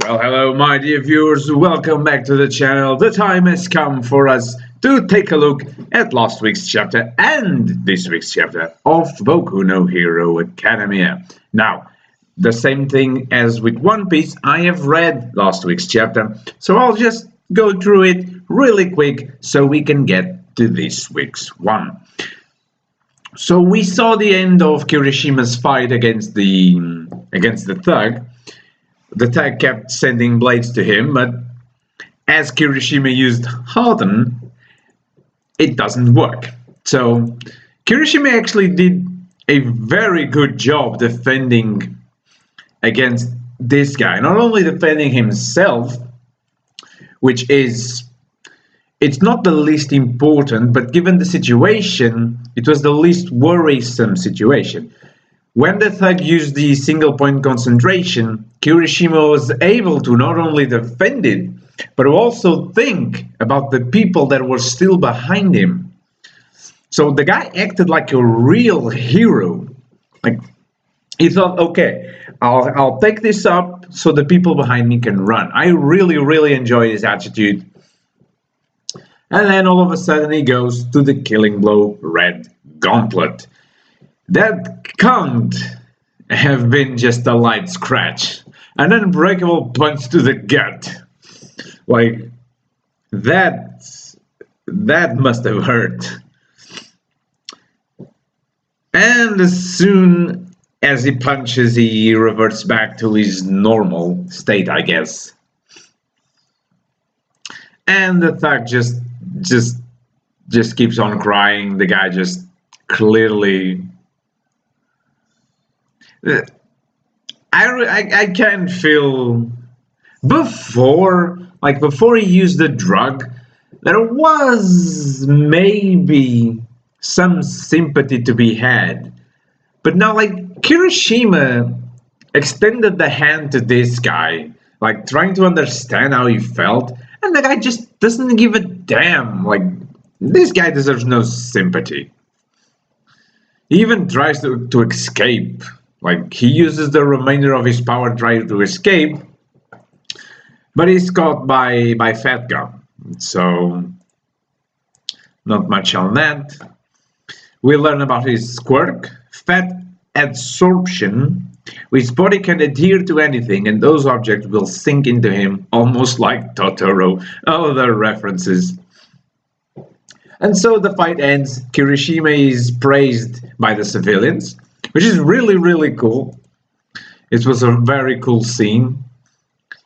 Well, hello, my dear viewers. Welcome back to the channel. The time has come for us to take a look at last week's chapter and this week's chapter of Boku no Hero Academia. Now, the same thing as with One Piece, I have read last week's chapter, so I'll just go through it really quick so we can get to this week's one. So we saw the end of Kirishima's fight against the thug. The thug kept sending blades to him, but as Kirishima used Harden, it doesn't work. So Kirishima actually did a very good job defending against this guy. Not only defending himself, which is, it's not the least important, but given the situation, it was the least worrisome situation. When the thug used the single point concentration, Kirishima was able to not only defend it, but also think about the people that were still behind him. So the guy acted like a real hero. Like, he thought, okay, I'll take this up so the people behind me can run. I really enjoy his attitude. And then all of a sudden he goes to the killing blow Red Gauntlet. That can't have been just a light scratch. An unbreakable punch to the gut. Like, that must have hurt. And as soon as he punches, he reverts back to his normal state, I guess. And the thug just keeps on crying. The guy just clearly... I can feel before he used the drug, there was maybe some sympathy to be had. But now, like, Kirishima extended the hand to this guy, like trying to understand how he felt, and the guy just doesn't give a damn. Like, this guy deserves no sympathy. He even tries to escape. Like, he uses the remainder of his power trying to escape, but he's caught by Fat Gum. So, not much on that. We learn about his quirk, fat adsorption. His body can adhere to anything, and those objects will sink into him, almost like Totoro. Other references. And so the fight ends. Kirishima is praised by the civilians, which is really cool. It was a very cool scene.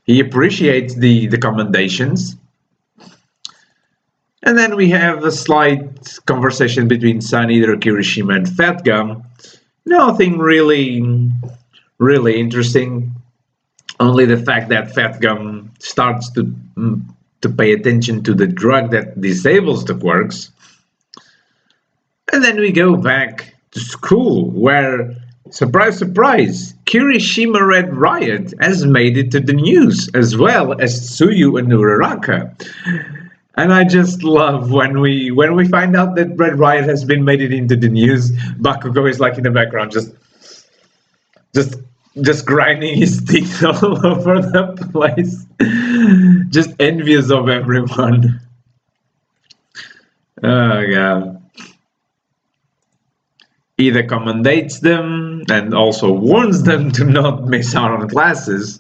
He appreciates the commendations. And then we have a slight conversation between Sun Eater, Kirishima, and Fat Gum. Nothing really interesting. Only the fact that Fat Gum starts to pay attention to the drug that disables the quirks. And then we go back to school, where, surprise, Kirishima Red Riot has made it to the news, as well as Tsuyu and Uraraka. And I just love when we find out that Red Riot has been made it into the news. Bakugo is like in the background, just grinding his teeth all over the place, just envious of everyone. Oh god. Either commendates them and also warns them to not miss out on classes.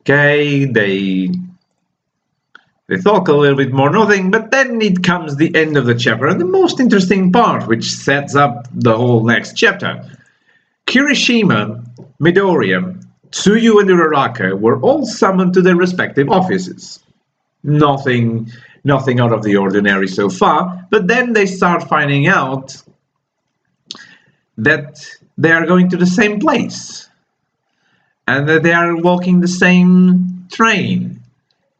Okay, they talk a little bit more, nothing, but then it comes the end of the chapter and the most interesting part, which sets up the whole next chapter. Kirishima, Midoryia, Tsuyu and Uraraka were all summoned to their respective offices. Nothing out of the ordinary so far, but then they start finding out that they are going to the same place, and that they are walking the same train,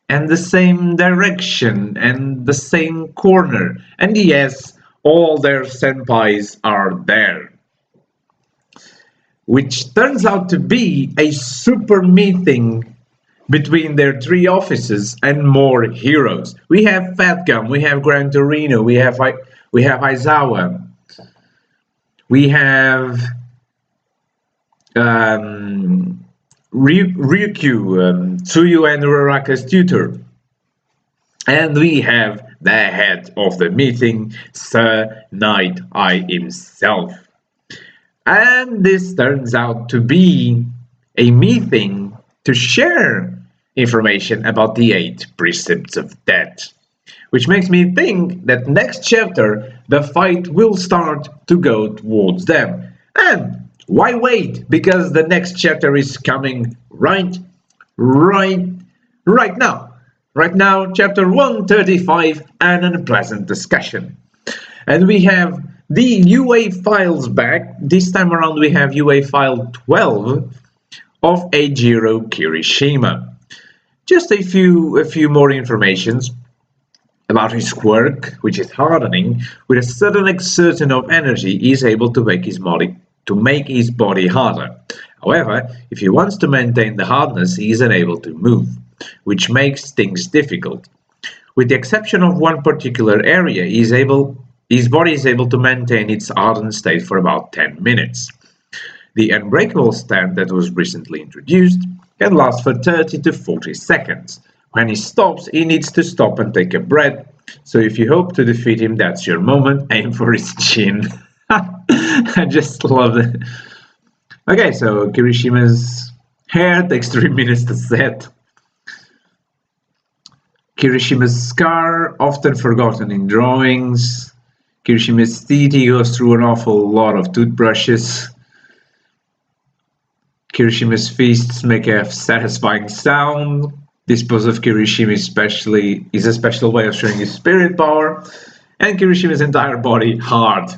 and the same direction, and the same corner, and yes, all their senpais are there. Which turns out to be a super meeting between their three offices and more heroes. We have Fat Gum, we have Gran Torino, we have Aizawa, we have Ryukyu, Tsuyu and Uraraka's tutor. And we have the head of the meeting, Sir Night Eye himself. And this turns out to be a meeting to share information about the 8 Precepts of Death. Which makes me think that next chapter the fight will start to go towards them. And why wait? Because the next chapter is coming right now. Right now, chapter 135, an unpleasant discussion. And we have the UA files back. This time around we have UA file 12 of Eijiro Kirishima. Just a few more informations about his quirk, which is hardening. With a sudden exertion of energy, he is able to make his body harder. However, if he wants to maintain the hardness, he is unable to move, which makes things difficult. With the exception of one particular area, his body is able to maintain its hardened state for about 10 minutes. The unbreakable stand that was recently introduced can last for 30 to 40 seconds. When he stops, he needs to stop and take a breath. So if you hope to defeat him, that's your moment. Aim for his chin. I just love it. Okay, so Kirishima's hair takes 3 minutes to set. Kirishima's scar, often forgotten in drawings. Kirishima's teeth, he goes through an awful lot of toothbrushes. Kirishima's fists make a satisfying sound. This pose of Kirishima is a special way of showing his spirit power. And Kirishima's entire body hard.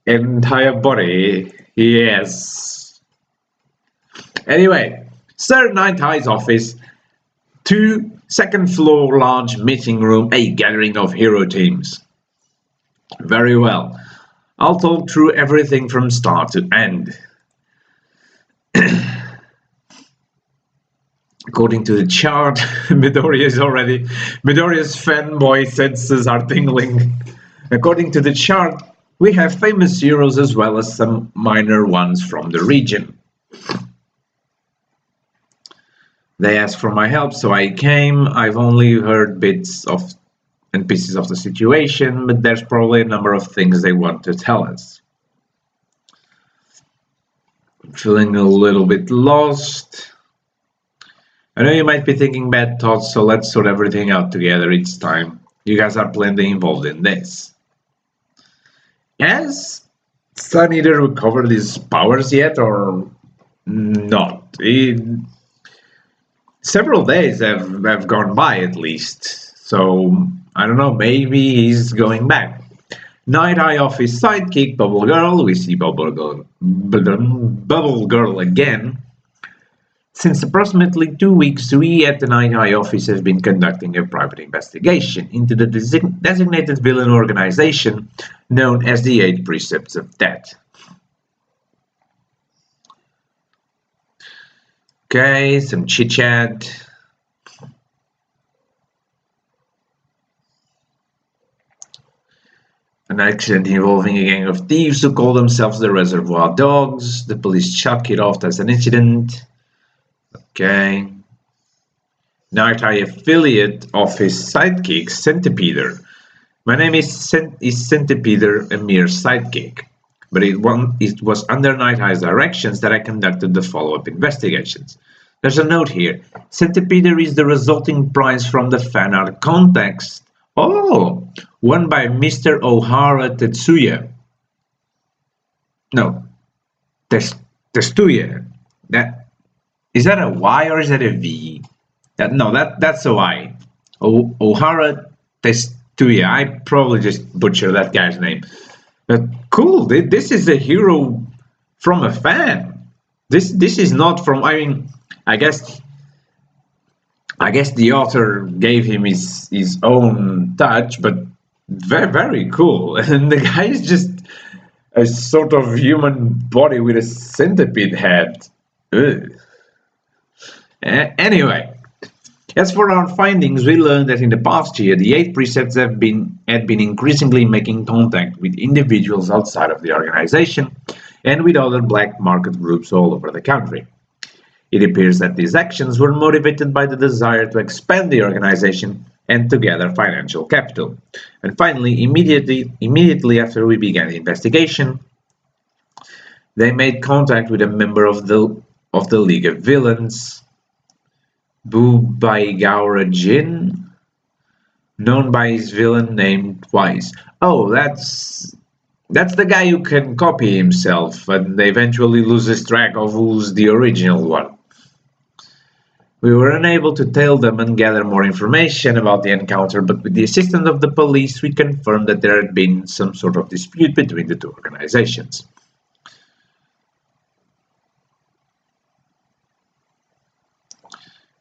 Entire body, yes. Anyway, Sir Night Eye's office, 2 second floor large meeting room, a gathering of hero teams. Very well. I'll talk through everything from start to end. According to the chart, Midoriya's fanboy senses are tingling. According to the chart, we have famous heroes as well as some minor ones from the region. They asked for my help, so I came. I've only heard bits and pieces of the situation, but there's probably a number of things they want to tell us. I'm feeling a little bit lost. I know you might be thinking bad thoughts, so let's sort everything out together each time. You guys are plenty involved in this. Has Sun Eater recovered his powers yet, or not? Several days have gone by at least, so I don't know, maybe he's going back. Night Eye office sidekick, Bubble Girl. We see Bubble Girl again. Since approximately 2 weeks, we at the Night Eye office have been conducting a private investigation into the designated villain organization known as the 8 Precepts of Death. Okay, some chit-chat. An accident involving a gang of thieves who call themselves the Reservoir Dogs. The police chalk it off as an incident. Okay. Night Eye affiliate office sidekick, Centipeder. My name is Centipeder, a mere sidekick. But it was under Night Eye's directions that I conducted the follow-up investigations. There's a note here. Centipeder is the resulting prize from the fan art contest. Oh, won by Mr. Ohara Tetsuya. No, Tetsuya. Is that a Y or is that a V? That's a Y. Ohara Tetsuya. I probably just butchered that guy's name. But cool. This is a hero from a fan. This is not from. I mean, I guess the author gave him his own touch, but very, very cool. And the guy is just a sort of human body with a centipede head. Ugh. Anyway, as for our findings, we learned that in the past year, the 8 Precepts had been increasingly making contact with individuals outside of the organization and with other black market groups all over the country. It appears that these actions were motivated by the desire to expand the organization and to gather financial capital. And finally, immediately after we began the investigation, they made contact with a member of the League of Villains, Bubaigaura Jin, known by his villain name Twice. Oh, that's the guy who can copy himself and eventually loses track of who's the original one. We were unable to tail them and gather more information about the encounter, but with the assistance of the police, we confirmed that there had been some sort of dispute between the two organizations.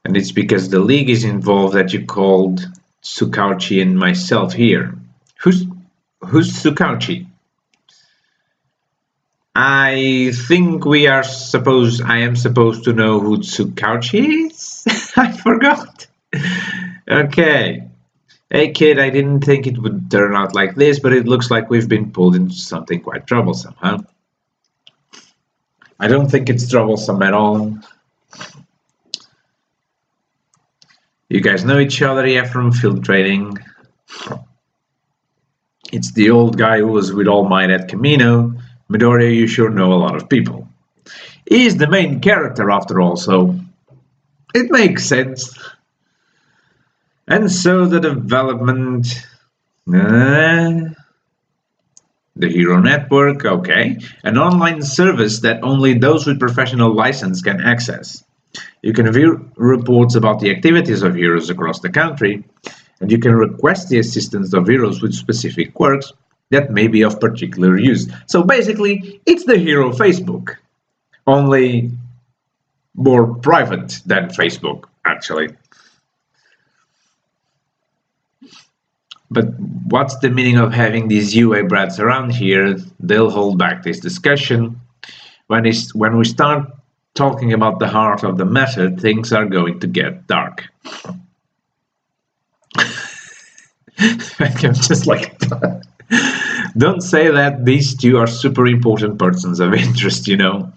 And it's because the League is involved that you called Tsukauchi and myself here. Who's Tsukauchi? I think I am supposed to know who Tsukauchi is? I forgot. Okay. Hey kid, I didn't think it would turn out like this, but it looks like we've been pulled into something quite troublesome, huh? I don't think it's troublesome at all. You guys know each other, yeah, from field training. It's the old guy who was with All Might at Camino. Midoryia, you sure know a lot of people. He's the main character after all, so it makes sense. And so the development... the Hero Network, okay. An online service that only those with professional license can access. You can view reports about the activities of heroes across the country, and you can request the assistance of heroes with specific quirks that may be of particular use. So basically, it's the Hero Facebook, only more private than Facebook, actually. But what's the meaning of having these UA brats around here? They'll hold back this discussion. When we start talking about the heart of the matter, things are going to get dark. I'm just like, don't say that. These two are super important persons of interest, you know.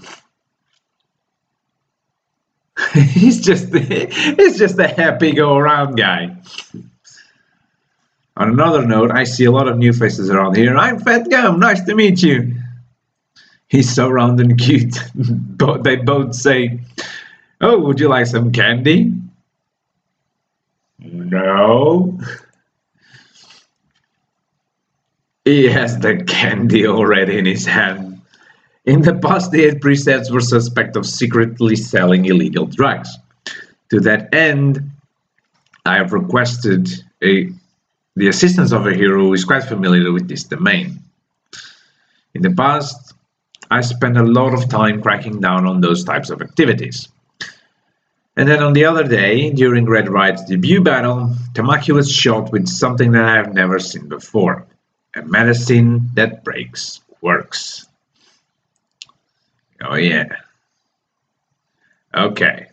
he's just a happy go around guy. On another note, I see a lot of new faces around here. I'm Fat Gum, nice to meet you. He's so round and cute. They both say, oh, would you like some candy? No. He has the candy already in his hand. In the past, the 8 Precepts were suspect of secretly selling illegal drugs. To that end, I have requested the assistance of a hero who is quite familiar with this domain. In the past, I spent a lot of time cracking down on those types of activities. And then on the other day, during Red Ride's debut battle, Tamaki was shot with something that I have never seen before. A medicine that breaks quirks. Oh yeah. Okay.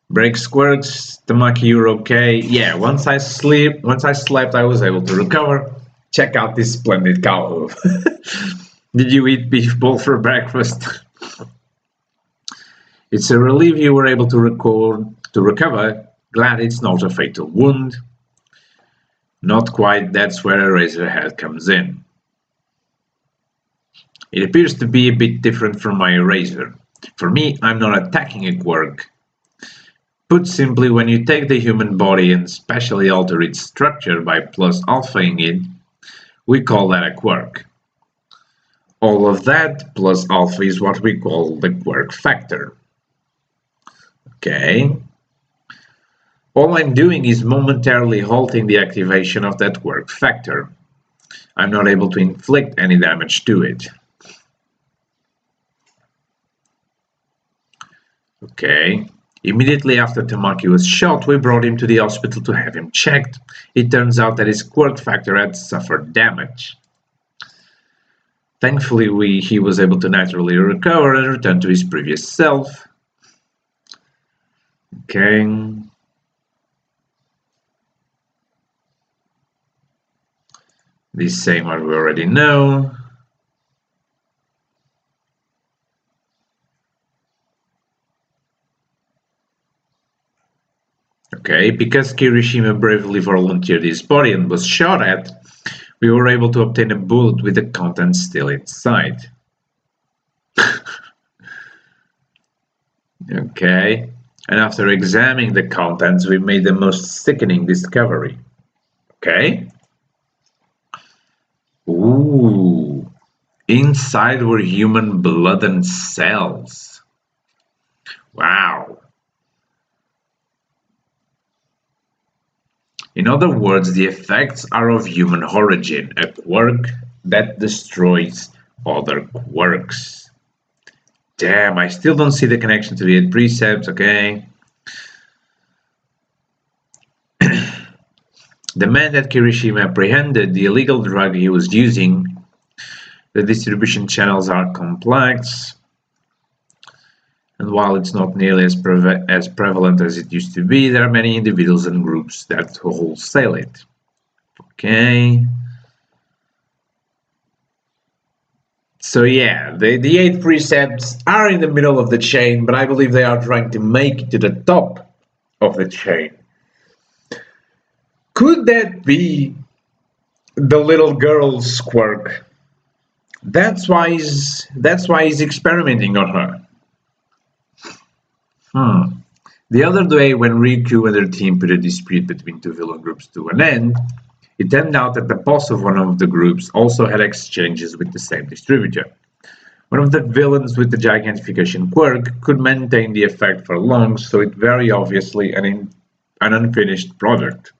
Breaks quirks, Tamaki, you're okay. Yeah, once I slept, I was able to recover. Check out this splendid cow hoof. Did you eat beef bowl for breakfast? It's a relief you were able to recover. Glad it's not a fatal wound. Not quite, that's where a Razorhead comes in. It appears to be a bit different from my Razor. For me, I'm not attacking a quirk. Put simply, when you take the human body and specially alter its structure by plus alphaing it, we call that a quirk. All of that plus alpha is what we call the quirk factor. Okay. All I'm doing is momentarily halting the activation of that quirk factor. I'm not able to inflict any damage to it. Okay. Immediately after Tamaki was shot, we brought him to the hospital to have him checked. It turns out that his quirk factor had suffered damage. Thankfully, he was able to naturally recover and return to his previous self. Okay. This same what we already know. Okay, because Kirishima bravely volunteered his body and was shot at, we were able to obtain a bullet with the contents still inside. Okay, and after examining the contents, we made the most sickening discovery. Okay. Ooh, inside were human blood and cells. Wow. In other words, the effects are of human origin, a quirk that destroys other quirks. Damn, I still don't see the connection to the 8 precepts, okay? The man that Kirishima apprehended, the illegal drug he was using, the distribution channels are complex, and while it's not nearly as prevalent as it used to be, there are many individuals and groups that wholesale it. Okay. So yeah, the 8 precepts are in the middle of the chain, but I believe they are trying to make it to the top of the chain. Could that be the little girl's quirk? That's why he's experimenting on her. The other day, when Riku and their team put a dispute between two villain groups to an end, it turned out that the boss of one of the groups also had exchanges with the same distributor. One of the villains with the gigantification quirk could maintain the effect for long, so it's very obviously an unfinished product.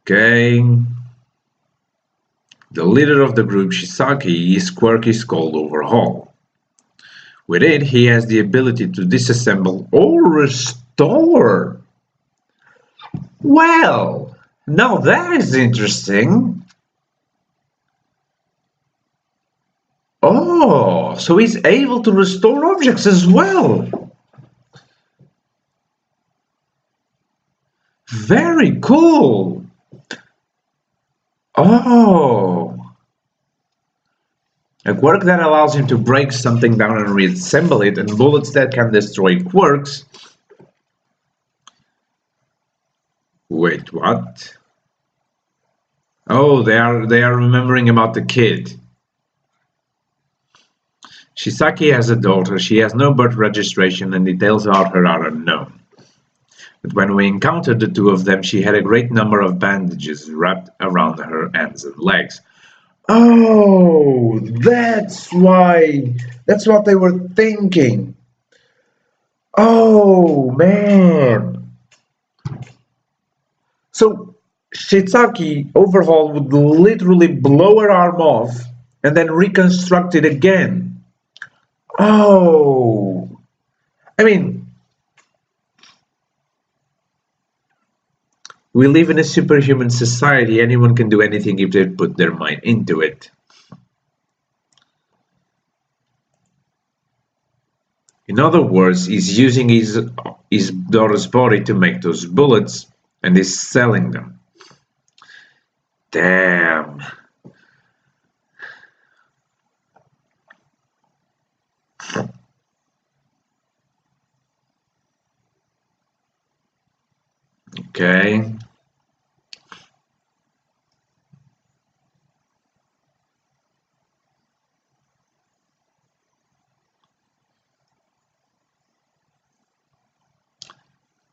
Okay. The leader of the group, Chisaki, his quirk is called Overhaul. With it, he has the ability to disassemble or restore. Well, now that is interesting. Oh, so he's able to restore objects as well. Very cool. Oh. A quirk that allows him to break something down and reassemble it, and bullets that can destroy quirks. Wait, what? Oh, they are remembering about the kid. Chisaki has a daughter. She has no birth registration, and details about her are unknown. But when we encountered the two of them, she had a great number of bandages wrapped around her hands and legs. Oh, that's why. That's what they were thinking. Oh, man. So, Chisaki Overhaul would literally blow her arm off and then reconstruct it again. Oh. I mean, we live in a superhuman society. Anyone can do anything if they put their mind into it. In other words, he's using his daughter's body to make those bullets and is selling them. Damn. Okay.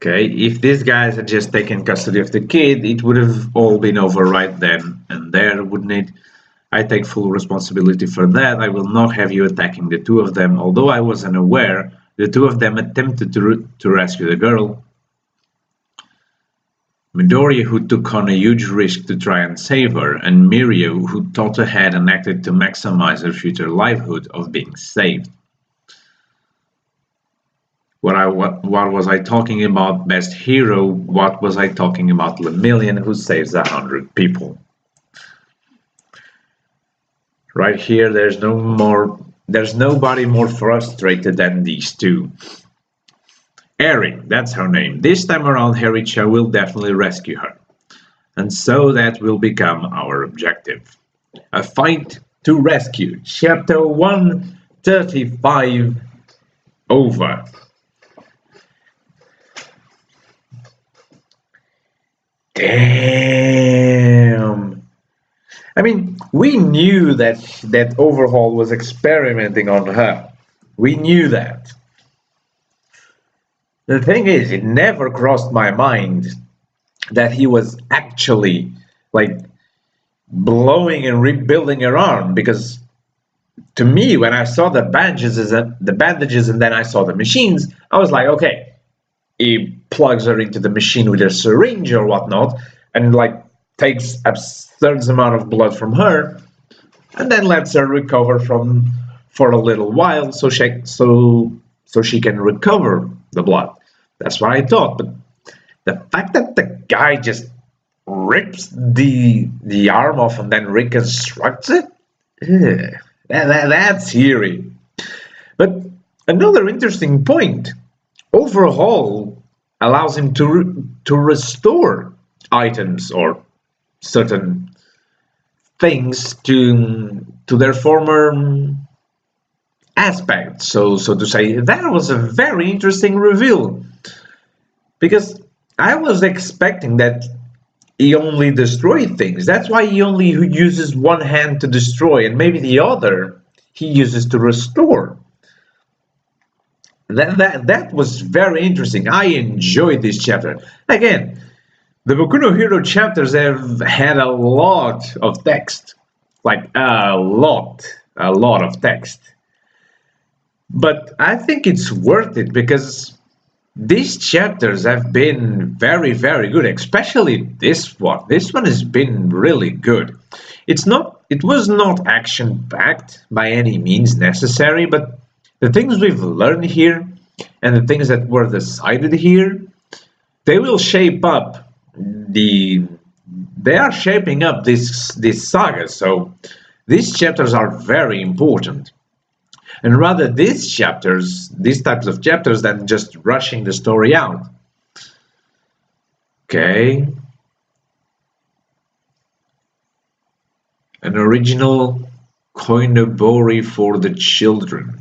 Okay, if these guys had just taken custody of the kid, it would have all been over right then and there, wouldn't it? I take full responsibility for that. I will not have you attacking the two of them. Although I was unaware, the two of them attempted to rescue the girl. Midoriya, who took on a huge risk to try and save her, and Mirio, who thought ahead and acted to maximize her future livelihood of being saved. What was I talking about? Best hero? What was I talking about? Lemillion, who saves 100 people. Right here, there's nobody more frustrated than these two. Eri, that's her name. This time around, Haricha will definitely rescue her. And so that will become our objective. A fight to rescue. Chapter 135. over. Damn. I mean, we knew that Overhaul was experimenting on her. We knew that. The thing is, it never crossed my mind that he was actually like blowing and rebuilding her arm, because to me, when I saw the bandages and then I saw the machines, I was like, okay, he plugs her into the machine with a syringe or whatnot, and like takes absurd amount of blood from her, and then lets her recover for a little while, so she can recover the blood. That's what I thought. But the fact that the guy just rips the arm off and then reconstructs it, that's eerie. But another interesting point: Overhaul allows him to restore items or certain things to their former aspect. So to say, that was a very interesting reveal, because I was expecting that he only destroyed things. That's why he only uses one hand to destroy, and maybe the other he uses to restore. That was very interesting. I enjoyed this chapter. Again, the Boku no Hero chapters have had a lot of text, like a lot of text. But I think it's worth it, because these chapters have been very, very good, especially this one. This one has been really good. It was not action-packed by any means necessary, but the things we've learned here and the things that were decided here, they will shape up they are shaping up this saga. So these chapters are very important. And rather these types of chapters, than just rushing the story out. Okay. An original koinobori for the children.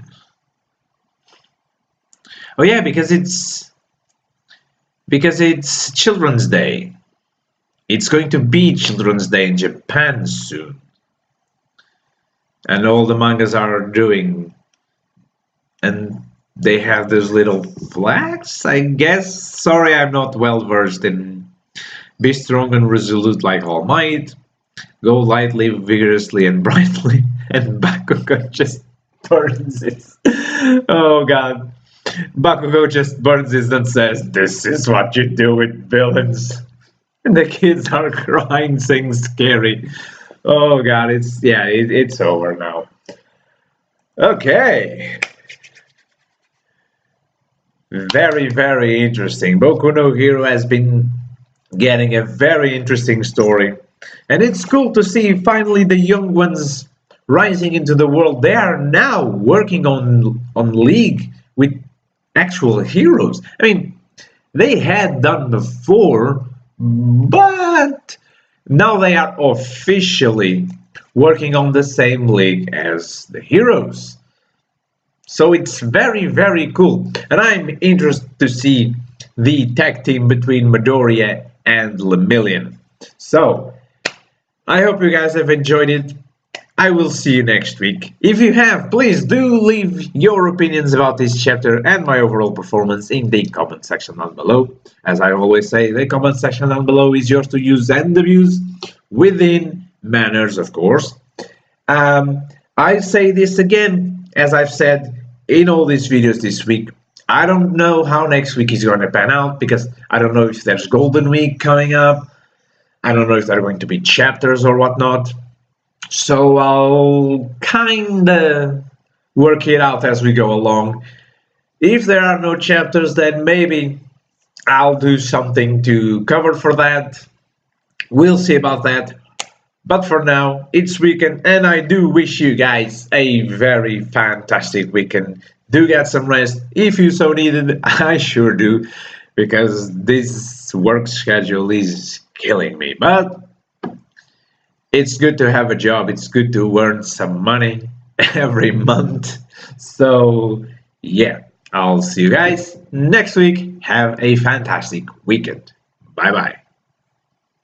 Oh yeah, because it's Children's Day. It's going to be Children's Day in Japan soon. And all the mangas are doing, and they have those little flags, I guess. Sorry, I'm not well versed in be strong and resolute like All Might, go lightly, vigorously, and brightly, and Bakugo just burns it. Oh god. Bakugo just burns it and says, "This is what you do with villains." And the kids are crying, saying scary. Oh god, it's over now. Okay. Very, very interesting. Boku no Hero has been getting a very interesting story. And it's cool to see finally the young ones rising into the world. They are now working on League with actual heroes. I mean, they had done before, but now they are officially working on the same league as the heroes. So it's very, very cool. And I'm interested to see the tag team between Midoryia and Lemillion. So, I hope you guys have enjoyed it. I will see you next week. If you have, please do leave your opinions about this chapter and my overall performance in the comment section down below. As I always say, the comment section down below is yours to use and abuse, within manners, of course. I say this again, as I've said in all these videos this week. I don't know how next week is going to pan out, because I don't know if there's Golden Week coming up. I don't know if there are going to be chapters or whatnot. So I'll kinda work it out as we go along. If there are no chapters, then maybe I'll do something to cover for that. We'll see about that. But for now, it's weekend, and I do wish you guys a very fantastic weekend. Do get some rest if you so need it. I sure do, because this work schedule is killing me. But it's good to have a job. It's good to earn some money every month. So, yeah. I'll see you guys next week. Have a fantastic weekend. Bye bye.